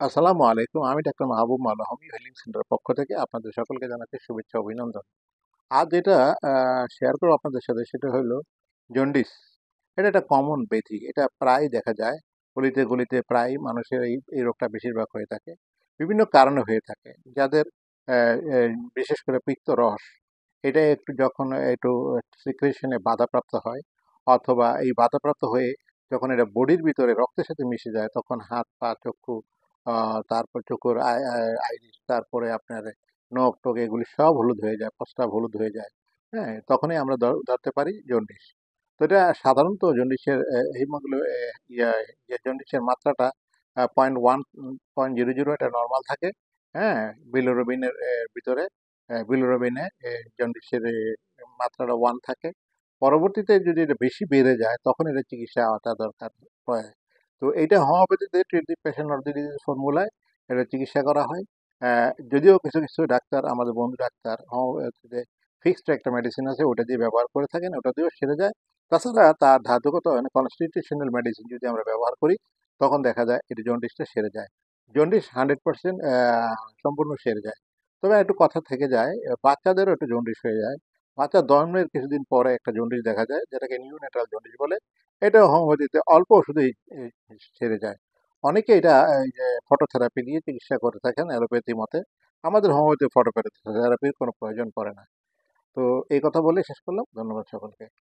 আসসালামু আলাইকুম। আমি ডাক্তার মাহবুব মাল হোমিও হিলিং সেন্টারের পক্ষ থেকে আপনাদের সকলকে জানাচ্ছি শুভেচ্ছা ও অভিনন্দন। আজ যেটা শেয়ার করব আপনাদের সাথে সেটা হলো জন্ডিস। এটা একটা কমন ব্যাধি। এটা প্রায় দেখা যায়। গলিতে, গলিতে প্রায় মানুষের এই রোগটা বেশিরভাগ হয়ে থাকে। বিভিন্ন কারণে হয়ে থাকে। যাদের অ্যা অ্যা বিশেষ করে পিত্তরস, এটা একটু যখন একটু সিক্রেশনে বাধাপ্রাপ্ত হয় অথবা এই বাধাপ্রাপ্ত হয়ে যখন এটা বডির ভিতরে রক্তের সাথে মিশে যায় তখন হাত, পা, চক্ষু আ তারপর চোখের আইরিস, তারপরে আপনার নখ-টখ এগুলি সব হলুদ হয়ে যায়, প্রস্রাব হলুদ হয়ে যায়। হ্যাঁ? তখনই আমরা ধরতে পারি জন্ডিস। তো এটা সাধারণত জন্ডিসের হিমোগ্লো ইয়া ইয়ে জন্ডিসের মাত্রাটা 0.1 0.00 এটা নরমাল থাকে। হ্যাঁ? বিলিরুবিনের ভিতরে বিলিরুবিনে জন্ডিসের মাত্রাটা 1 থাকে। পরবর্তীতে যদি এটা বেশি বেড়ে যায় তখন এটা চিকিৎসা হওয়াটা দরকার হয়। তো এইটা হোমিওপ্যাথিতে treat the patient or the disease ফর্মুলায় এটা চিকিৎসা করা হয়। যদিও কিছু, কিছু ডাক্তার আমাদের বন্ধু ডাক্তার হোমিওপ্যাথিতে ফিক্সড একটা মেডিসিন আছে ওটা দিয়ে ব্যবহার করে থাকেন, ওটা দিয়েও সেরে যায়। তাছাড়া তার ধাতুগত মানে কনস্টিটিউশনাল মেডিসিন যদি আমরা ব্যবহার করি তখন দেখা যায় এটি জন্ডিসটা সেরে যায়। জন্ডিস 100% সম্পূর্ণ সেরে যায়। তবে একটু কথা থেকে যায়, বাচ্চাদেরও একটু জন্ডিস হয়ে যায়। বাচ্চার জন্মের কিছুদিন পরে একটা জন্ডিস দেখা যায় যেটাকে নিওনেটাল জন্ডিস বলে। এটাও হোমিওপ্যাথিতে অল্প ওষুধেই সেরে যায়। অনেকে এটা এই যে ফটোথেরাপি দিয়ে চিকিৎসা করে থাকেন অ্যালোপ্যাথি মতে। আমাদের হোমিওপ্যাথি ফটোথেরাপির কোনো প্রয়োজন পড়ে না। তো এই কথা বলে শেষ করলাম। ধন্যবাদ সকলকে।